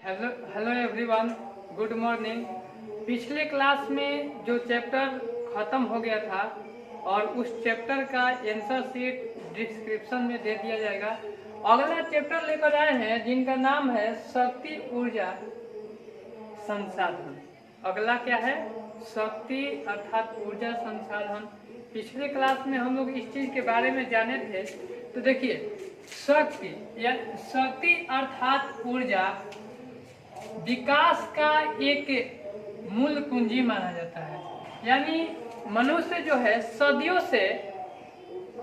Hello hello everyone, good morning. पिछले class में जो चैप्टर ख़त्म हो गया था और उस चैप्टर का आंसर शीट डिस्क्रिप्शन में दे दिया जाएगा। अगला चैप्टर लेकर आए हैं जिनका नाम है शक्ति ऊर्जा संसाधन। अगला क्या है? शक्ति अर्थात ऊर्जा संसाधन। पिछले क्लास में हम लोग इस चीज़ के बारे में जाने थे। तो देखिए, शक्ति अर्थात ऊर्जा विकास का एक मूल कुंजी माना जाता है। यानी मनुष्य जो है सदियों से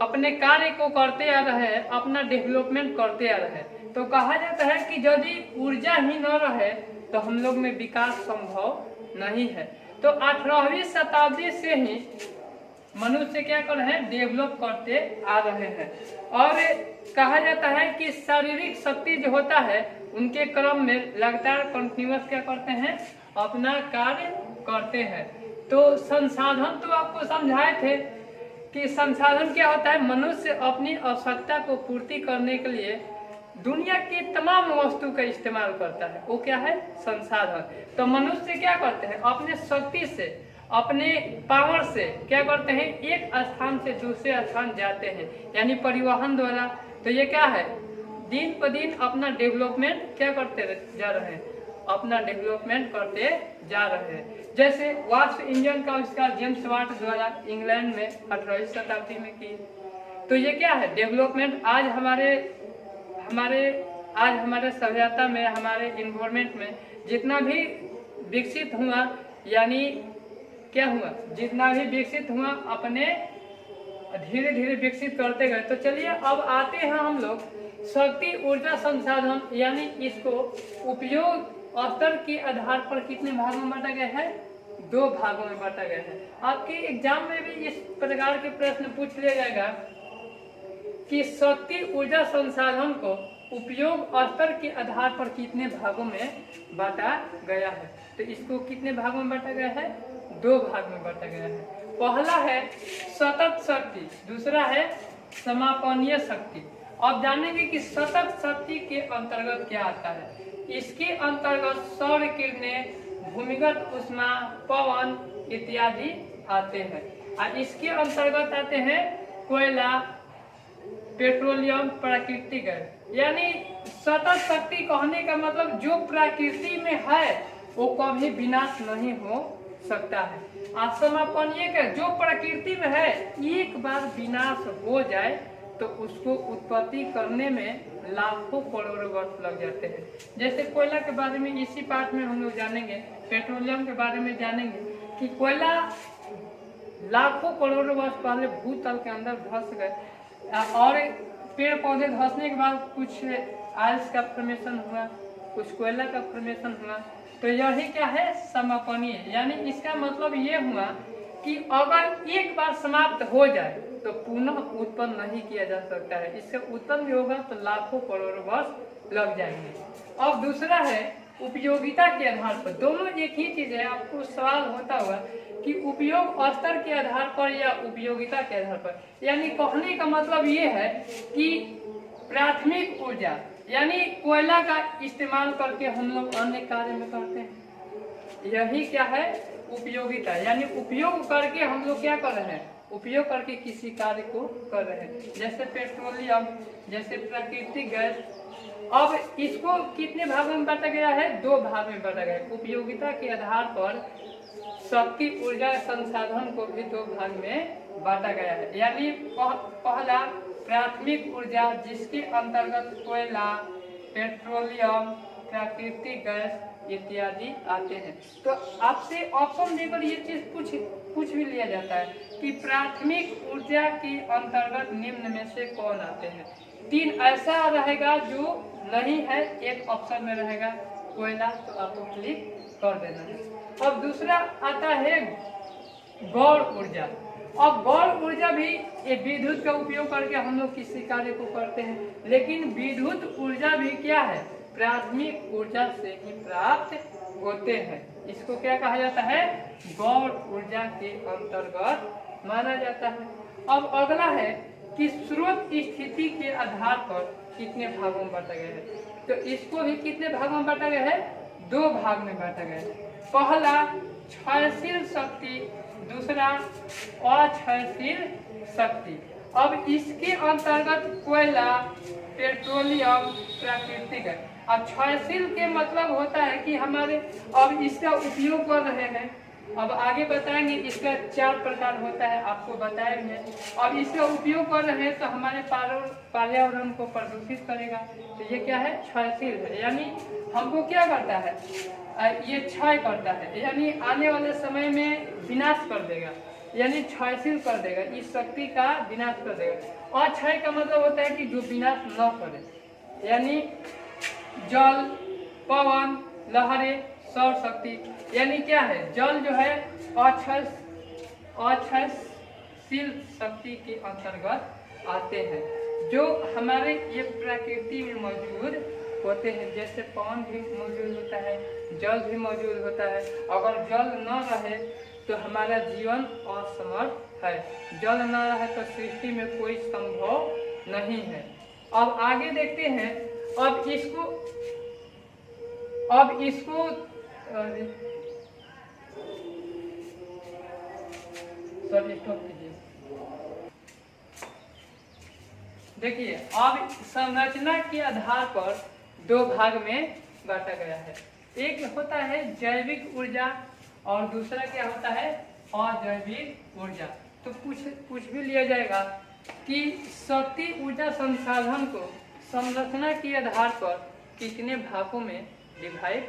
अपने कार्य को करते आ रहे हैं, अपना डेवलपमेंट करते आ रहे हैं। तो कहा जाता है कि यदि ऊर्जा ही न रहे तो हम लोग में विकास संभव नहीं है। तो 18वीं शताब्दी से ही मनुष्य क्या कर रहे हैं? डेवलप करते आ रहे हैं। और कहा जाता है कि शारीरिक शक्ति जो होता है उनके क्रम में लगातार कंटिन्यूअस क्या करते हैं? अपना कार्य करते हैं। तो संसाधन तो आपको समझाए थे कि संसाधन क्या होता है। मनुष्य अपनी आवश्यकता को पूर्ति करने के लिए दुनिया की तमाम वस्तु का इस्तेमाल करता है। वो क्या है? संसाधन। तो मनुष्य क्या करते हैं? अपने शक्ति से, अपने पावर से क्या करते हैं? एक स्थान से दूसरे स्थान जाते हैं, यानी परिवहन द्वारा। तो ये क्या है? दिन पर दिन अपना डेवलपमेंट क्या करते जा रहे हैं? अपना डेवलपमेंट करते जा रहे हैं। जैसे वाष्प इंजन का आविष्कार जेम्स वाट द्वारा इंग्लैंड में 18वीं शताब्दी में की। तो ये क्या है? डेवलपमेंट। आज हमारे सभ्यता में, हमारे इन्वायरमेंट में जितना भी विकसित हुआ, यानी क्या हुआ? जितना भी विकसित हुआ अपने धीरे धीरे विकसित करते गए। तो चलिए अब आते हैं हम लोग शक्ति ऊर्जा संसाधन, यानी इसको उपयोग स्तर के आधार पर कितने भागों में बांटा गया है? 2 भागों में बांटा गया है। आपके एग्जाम में भी इस प्रकार के प्रश्न पूछ लिया जाएगा कि शक्ति ऊर्जा संसाधन को उपयोग स्तर के आधार पर कितने भागों में बांटा गया है। तो इसको कितने भागों में बांटा गया है? 2 भाग में बांटा गया है। पहला है सतत शक्ति, दूसरा है समापनीय शक्ति। अब जानेंगे कि सतत शक्ति के अंतर्गत क्या आता है। इसके अंतर्गत सौर किरणें, भूमिगत ऊष्मा, पवन इत्यादि आते हैं। और इसके अंतर्गत आते हैं कोयला, पेट्रोलियम, प्राकृतिक गैस। यानी सतत शक्ति कहने का मतलब जो प्रकृति में है वो कभी विनाश नहीं हो सकता है। असमापनीय का जो प्रकृति में है, एक बार विनाश हो जाए तो उसको उत्पत्ति करने में लाखों करोड़ों वर्ष लग जाते हैं। जैसे कोयला के बारे में इसी पार्ट में हम लोग जानेंगे, पेट्रोलियम के बारे में जानेंगे कि कोयला लाखों करोड़ों वर्ष पहले भूतल के अंदर धंस गए और पेड़ पौधे धंसने के बाद कुछ आइल्स का फॉर्मेशन हुआ, कुछ कोयला का फॉर्मेशन हुआ। तो यही क्या है? समापनीय। यानी इसका मतलब ये हुआ कि अगर एक बार समाप्त हो जाए तो पुनः उत्पन्न नहीं किया जा सकता है। इससे उत्पन्न भी होगा तो लाखों करोड़ों वर्ष लग जाएंगे। अब दूसरा है उपयोगिता के आधार पर। दोनों एक ही चीज है। आपको सवाल होता होगा कि उपयोग स्तर के आधार पर या उपयोगिता के आधार पर। यानी कहने का मतलब ये है कि प्राथमिक ऊर्जा, यानी कोयला का इस्तेमाल करके हम लोग अन्य कार्य में करते हैं। यही क्या है? उपयोगिता। यानी उपयोग करके हम लोग क्या कर रहे हैं? उपयोग करके किसी कार्य को कर रहे हैं। जैसे पेट्रोलियम, जैसे प्राकृतिक गैस। अब इसको कितने भागों में बांटा गया है? 2 भाग में बांटा गया है। उपयोगिता के आधार पर शक्ति ऊर्जा संसाधन को भी 2 भाग में बांटा गया है। यानी पहला प्राथमिक ऊर्जा, जिसके अंतर्गत कोयला, पेट्रोलियम, प्राकृतिक गैस इत्यादि आते हैं। तो आपसे ऑप्शन देकर ये चीज पूछ भी लिया जाता है कि प्राथमिक ऊर्जा के अंतर्गत निम्न में से कौन आते हैं। 3 ऐसा रहेगा जो नहीं है, एक ऑप्शन में रहेगा कोयला, तो आपको क्लिक कर देना है। अब दूसरा आता है गौण ऊर्जा। अब गौण ऊर्जा भी एक विद्युत का उपयोग करके हम लोग किसी कार्य को करते हैं, लेकिन विद्युत ऊर्जा भी क्या है? प्राथमिक ऊर्जा से ही प्राप्त होते हैं। इसको क्या कहा जाता है? गौण ऊर्जा के अंतर्गत माना जाता है। अब अगला है कि स्रोत स्थिति के आधार पर कितने भागों में बांटा गया है। तो इसको भी कितने भाग में बांटा गया है? 2 भाग में बांटा गया है। पहला क्षयशील शक्ति, दूसरा अक्षयशील शक्ति। अब इसके अंतर्गत कोयला, पेट्रोलियम, प्राकृतिक गैस। अब क्षयशील के मतलब होता है कि हमारे अब इसका उपयोग कर रहे हैं। अब आगे बताएंगे इसका 4 प्रकार होता है, आपको बताएंगे। अब इसका उपयोग कर रहे हैं तो हमारे पर्यावरण को प्रदूषित करेगा। तो ये क्या है? क्षयशील है, यानी हमको क्या करता है? ये क्षय करता है, यानी आने वाले समय में विनाश कर देगा, यानी क्षयशील कर देगा, इस शक्ति का विनाश कर देगा। अक्षय का मतलब होता है कि जो विनाश न करे, यानी जल, पवन, लहरें, सौर शक्ति। यानी क्या है? जल जो है अक्षयशील शक्ति के अंतर्गत आते हैं, जो हमारे ये प्रकृति में मौजूद होते हैं। जैसे पवन भी मौजूद होता है, जल भी मौजूद होता है। अगर जल न रहे तो हमारा जीवन असमर्थ है, जल न रहे तो सृष्टि में कोई संभव नहीं है। अब आगे देखते हैं। अब इसको स्टॉप कीजिए। देखिए, अब संरचना के आधार पर 2 भाग में बांटा गया है। एक होता है जैविक ऊर्जा और दूसरा क्या होता है? अजैविक ऊर्जा। तो पूछ भी लिया जाएगा कि शक्ति ऊर्जा संसाधन को संरचना के आधार पर कितने भागों में डिवाइड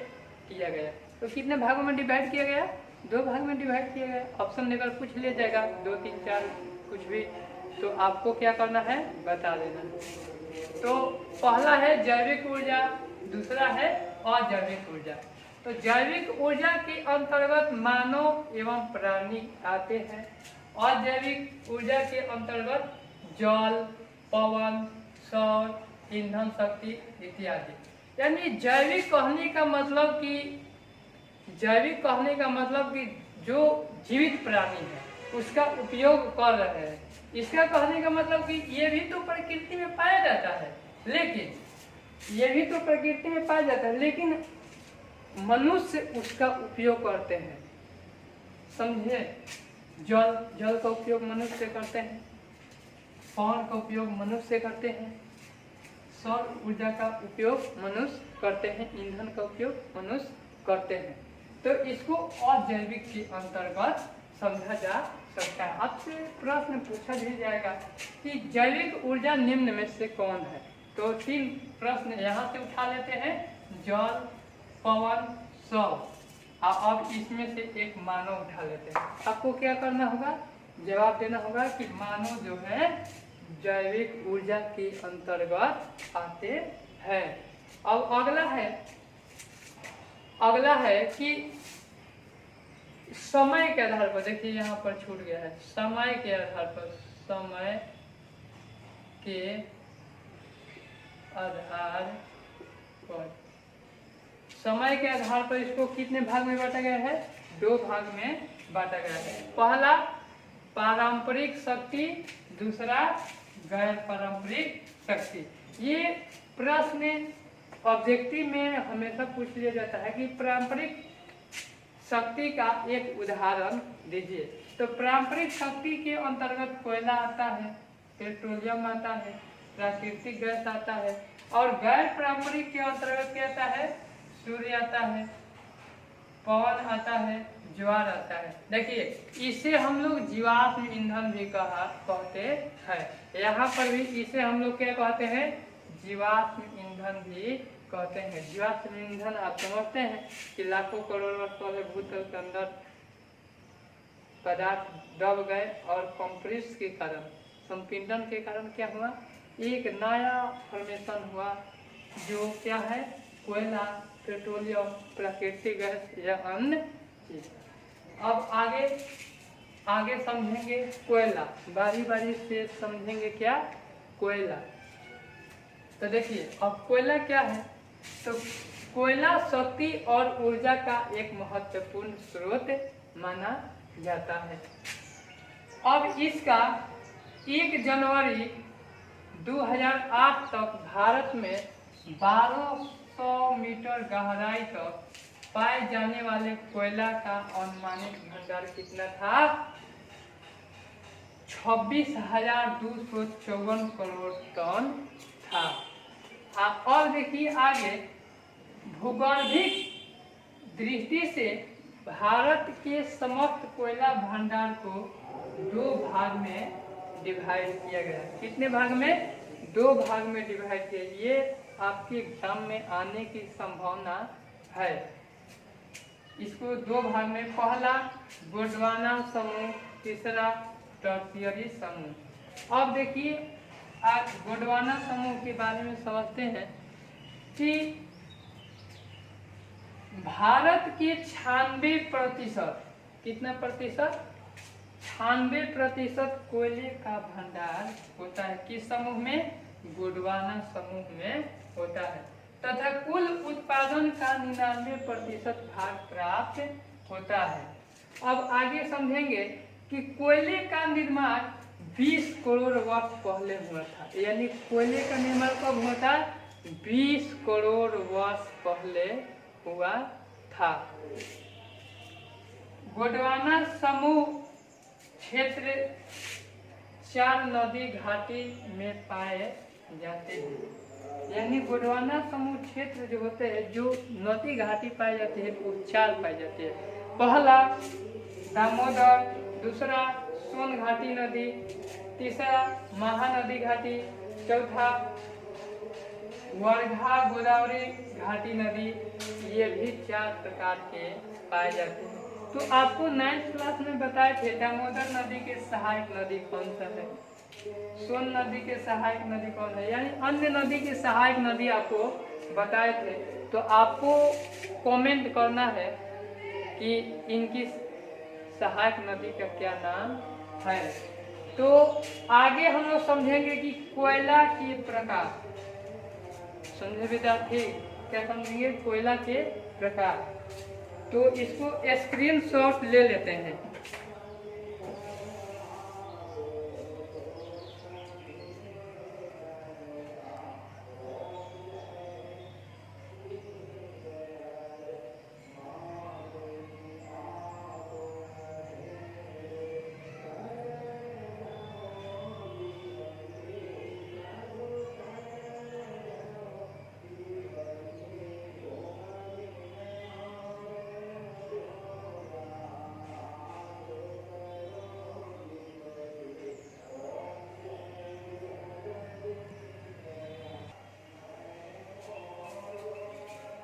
किया गया? तो कितने भागों में डिवाइड किया गया? 2 भाग में डिवाइड किया गया। ऑप्शन देकर पूछ लिया जाएगा 2, 3, 4 कुछ भी, तो आपको क्या करना है? बता देना। तो पहला है जैविक ऊर्जा, दूसरा है अजैविक ऊर्जा। तो जैविक ऊर्जा के अंतर्गत मानव एवं प्राणी आते हैं। अजैविक ऊर्जा के अंतर्गत जल, पवन, सौर, ईंधन शक्ति इत्यादि। यानी जैविक कहने का मतलब कि जो जीवित प्राणी है उसका उपयोग कर रहे हैं। इसका कहने का मतलब कि ये भी तो प्रकृति में पाया जाता है, लेकिन मनुष्य उसका उपयोग करते हैं। समझे? जल का उपयोग मनुष्य करते हैं, पवन का उपयोग मनुष्य करते हैं, सौर ऊर्जा का उपयोग मनुष्य करते हैं, ईंधन का उपयोग मनुष्य करते हैं। तो इसको अजैविक के अंतर्गत समझा जा सकता है। आपसे प्रश्न पूछा भी जाएगा कि जैविक ऊर्जा निम्न में से कौन है? तो 3 प्रश्न यहाँ से उठा लेते हैं, जल, पवन, सौर। अब इसमें से एक मानव उठा लेते हैं। आपको क्या करना होगा? जवाब देना होगा कि मानव जो है जैविक ऊर्जा के अंतर्गत आते हैं। अब अगला है कि समय के आधार पर, देखिए यहाँ पर छूट गया है, समय के आधार पर इसको कितने भाग में बांटा गया है? 2 भाग में बांटा गया है। पहला पारंपरिक शक्ति, दूसरा गैर पारंपरिक शक्ति। ये प्रश्न ऑब्जेक्टिव में हमेशा पूछ लिया जाता है कि पारंपरिक शक्ति का एक उदाहरण दीजिए। तो पारंपरिक शक्ति के अंतर्गत कोयला आता है, पेट्रोलियम आता है, प्राकृतिक गैस आता है, और गैर पारंपरिक के अंतर्गत क्या आता है? सूर्य आता है, पवन आता है, ज्वार आता है। देखिए, इसे हम लोग जीवाश्म ईंधन भी कहते हैं। यहाँ पर भी इसे हम लोग क्या कहते हैं? जीवाश्म ईंधन भी कहते हैं। जीवाश्म ईंधन आप समझते हैं कि लाखों करोड़ वर्ष पहले भूतल के अंदर पदार्थ दब गए और कंप्रेस के कारण, संपीड़न के कारण क्या हुआ? एक नया फॉर्मेशन हुआ, जो क्या है? कोयला, पेट्रोलियम, प्राकृतिक गैस या अन्य चीज। अब आगे समझेंगे कोयला, बारी बारी से समझेंगे क्या? कोयला। तो देखिए, अब कोयला क्या है? तो कोयला शक्ति और ऊर्जा का एक महत्वपूर्ण स्रोत माना जाता है। अब इसका 1 जनवरी 2008 तक भारत में 1200 मीटर गहराई तक पाए जाने वाले कोयला का अनुमानित भंडार कितना था? 26,254 करोड़ टन था। और देखिए आगे, भूगर्भिक दृष्टि से भारत के समस्त कोयला भंडार को 2 भाग में डिवाइड किया गया। कितने भाग में? 2 भाग में डिवाइड किया। ये आपके एग्जाम में आने की संभावना है। इसको 2 भाग में, पहला गोंडवाना समूह, तीसरा टर्शियरी समूह। अब देखिए आज गोंडवाना समूह के बारे में समझते हैं कि भारत के 96%, कितना प्रतिशत? 96% कोयले का भंडार होता है किस समूह में? गोंडवाना समूह में होता है, तथा कुल उत्पादन का 99% भाग प्राप्त होता है। अब आगे समझेंगे कि कोयले का निर्माण 20 करोड़ वर्ष पहले हुआ था। यानी कोयले का निर्माण कब हुआ था? 20 करोड़ वर्ष पहले हुआ था। गोंडवाना समूह क्षेत्र 4 नदी घाटी में पाए जाते हैं। यानी गोंडवाना समूह क्षेत्र जो होते हैं, जो नदी घाटी पाई जाती है, वो 4 पाई जाती है। पहला दामोदर, दूसरा सोन घाटी नदी, तीसरा महानदी घाटी, चौथा वर्धा गोदावरी घाटी नदी। ये भी 4 प्रकार के पाए जाते हैं। तो आपको 9th क्लास में बताए थे दामोदर नदी के सहायक नदी कौन सा है, सोन नदी के सहायक नदी कौन है, यानी अन्य नदी के सहायक नदी आपको बताए थे। तो आपको कमेंट करना है कि इनकी सहायक नदी का क्या नाम है। तो आगे हम लोग समझेंगे कि कोयला के प्रकार। समझे विद्यार्थी? क्या समझेंगे? कोयला के प्रकार। तो इसको स्क्रीनशॉट ले लेते हैं।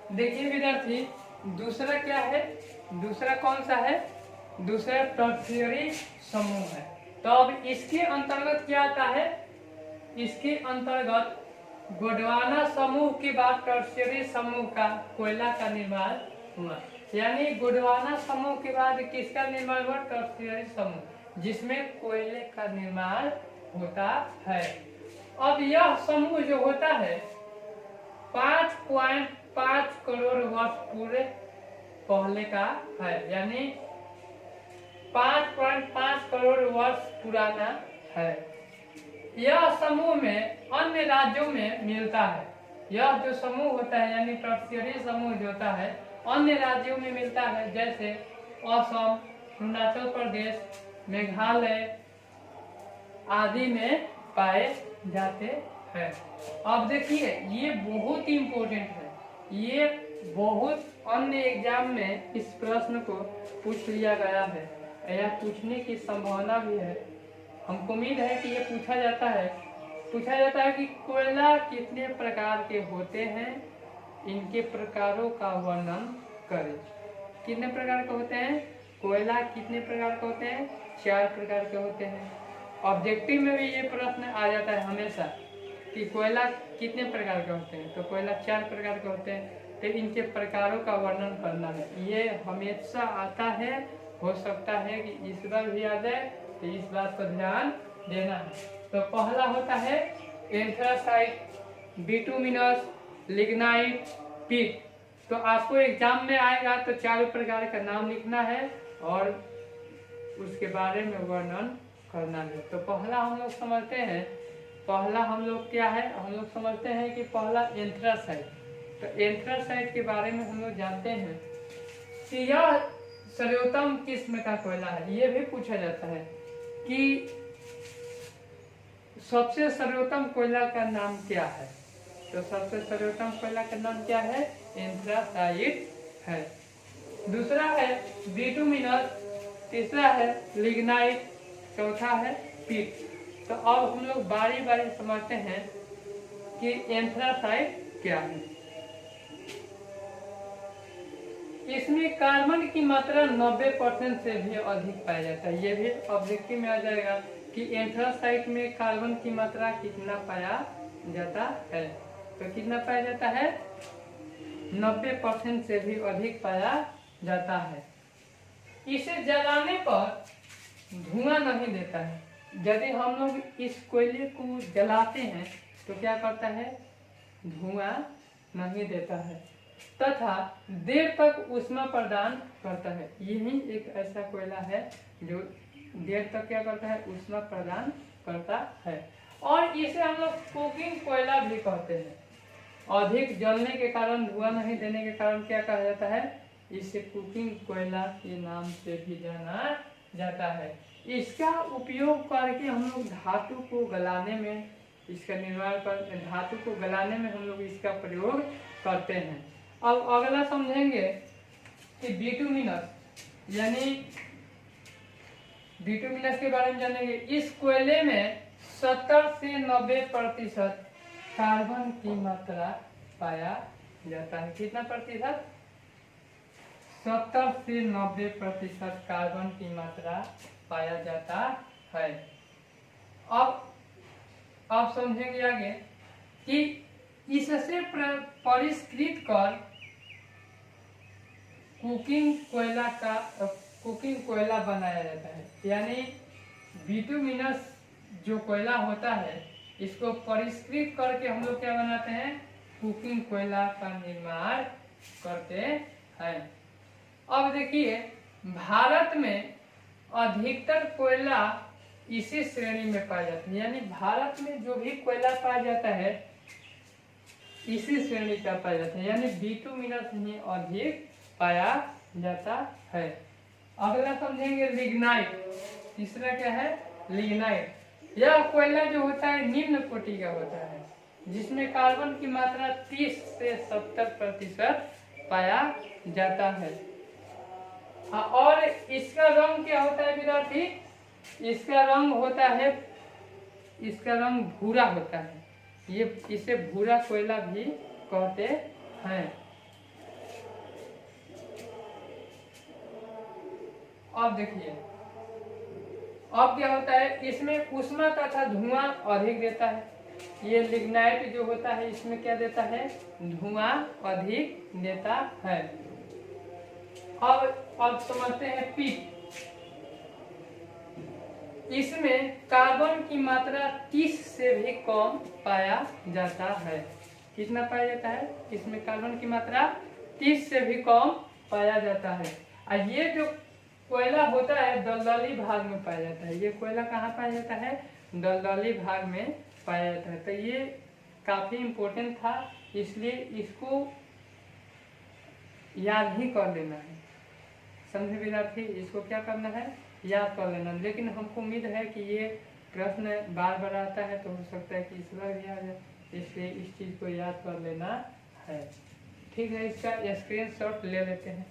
देखिए विद्यार्थी, दूसरा क्या है? दूसरा कौन सा है? दूसरा टर्शियरी समूह है। तो अब इसके अंतर्गत क्या आता है? इसके अंतर्गत गोंडवाना समूह के बाद टर्शियरी समूह का कोयला का निर्माण हुआ। यानी गोंडवाना समूह के बाद किसका निर्माण हुआ? टर्शियरी समूह, जिसमें कोयले का निर्माण होता है। अब यह समूह जो होता है 5.5 करोड़ वर्ष पूरे पहले का है। यानी 5.5 करोड़ वर्ष पुराना है। यह समूह में अन्य राज्यों में मिलता है। यह जो समूह होता है यानी टर्शियरी समूह जो होता है अन्य राज्यों में मिलता है, जैसे असम, अरुणाचल प्रदेश, मेघालय आदि में पाए जाते हैं। अब देखिए ये बहुत इम्पोर्टेंट है। ये बहुत अन्य एग्जाम में इस प्रश्न को पूछ लिया गया है या पूछने की संभावना भी है। हमको उम्मीद है कि ये पूछा जाता है कि कोयला कितने प्रकार के होते हैं, इनके प्रकारों का वर्णन करें। कितने प्रकार के होते हैं? कोयला कितने प्रकार के होते हैं? 4 प्रकार के होते हैं। ऑब्जेक्टिव में भी ये प्रश्न आ जाता है हमेशा कि कोयला कितने प्रकार के होते हैं, तो कोयला 4 प्रकार के होते हैं। तो इनके प्रकारों का वर्णन करना है, ये हमेशा आता है। हो सकता है कि इस बार भी आ जाए, तो इस बात पर ध्यान देना है। तो पहला होता है एंथ्रासाइट, बिटुमिनस, लिग्नाइट, पीट। तो आपको एग्जाम में आएगा तो 4 प्रकार का नाम लिखना है और उसके बारे में वर्णन करना है। तो पहला हम लोग समझते हैं पहला हम लोग क्या है, हम लोग समझते हैं कि पहला एंथ्रासाइट। तो एंथ्रासाइट के बारे में हम लोग जानते हैं कि यह सर्वोत्तम किस्म का कोयला है। ये भी पूछा जाता है कि सबसे सर्वोत्तम कोयला का नाम क्या है। तो सबसे सर्वोत्तम कोयला का नाम क्या है, एंथ्रासाइट है। दूसरा है बिटुमिनस, तीसरा है लिग्नाइट, चौथा है पीट। तो अब हम लोग बारी बारी समझते हैं कि एंथ्रासाइट क्या है। इसमें कार्बन की मात्रा 90% से भी अधिक पाया जाता है। ये भी ऑब्जेक्टिव में आ जाएगा कि एंथ्रासाइट में कार्बन की मात्रा कितना पाया जाता है। तो कितना पाया जाता है, 90% से भी अधिक पाया जाता है। इसे जलाने पर धुआं नहीं देता है। यदि हम लोग इस कोयले को जलाते हैं तो क्या करता है, धुआं नहीं देता है तथा देर तक ऊष्मा प्रदान करता है। यही एक ऐसा कोयला है जो देर तक क्या करता है, ऊष्मा प्रदान करता है। और इसे हम लोग कुकिंग कोयला भी कहते हैं। अधिक जलने के कारण, धुआं नहीं देने के कारण क्या कहा जाता है, इसे कुकिंग कोयला के नाम से भी जाना जाता है। इसका उपयोग करके हम लोग धातु को गलाने में, इसका निर्माण कर धातु को गलाने में हम लोग इसका प्रयोग करते हैं। अब अगला समझेंगे कि बिटुमिनस, यानी बिटुमिनस के बारे में जानेंगे। इस कोयले में 70 से 90% कार्बन की मात्रा पाया जाता है। कितना प्रतिशत, 70 से 90% कार्बन की मात्रा पाया जाता है। अब समझेंगे आगे कि इससे परिष्कृत कर कुकिंग कोयला बनाया जाता है। यानी बिटुमिनस जो कोयला होता है, इसको परिष्कृत करके हम लोग क्या बनाते हैं, कुकिंग कोयला का निर्माण करते हैं। अब देखिए, भारत में अधिकतर कोयला इसी श्रेणी में पाया जाता है। यानी भारत में जो भी कोयला पाया जाता है इसी श्रेणी का पाया जाता है, यानी बिटुमिनस ही अधिक पाया जाता है। अगला समझेंगे लिग्नाइट। तीसरा क्या है, लिग्नाइट। यह कोयला जो होता है निम्न कोटि का होता है, जिसमें कार्बन की मात्रा 30 से 70% पाया जाता है। और इसका रंग क्या होता है विद्यार्थी, इसका रंग होता है, इसका रंग भूरा होता है। ये इसे भूरा कोयला भी कहते हैं। अब देखिए, अब क्या होता है, इसमें ऊष्मा तथा धुआं अधिक देता है। ये लिग्नाइट जो होता है इसमें क्या देता है, धुआं अधिक देता है। अब समझते हैं पीट। इसमें कार्बन की मात्रा 30 से भी कम पाया जाता है। कितना पाया जाता है, इसमें कार्बन की मात्रा 30 से भी कम पाया जाता है। और ये जो कोयला होता है दलदली भाग में पाया जाता है। ये कोयला कहाँ पाया जाता है, दलदली भाग में पाया जाता है। तो ये काफी इम्पोर्टेंट था, इसलिए इसको याद ही कर लेना है। समझे विद्यार्थी, इसको क्या करना है, याद कर लेना। लेकिन हमको उम्मीद है कि ये प्रश्न बार बार आता है, तो हो सकता है कि इस बार भी आ जाए, इसलिए इस चीज को याद कर लेना है। ठीक है, इसका स्क्रीनशॉट ले लेते हैं।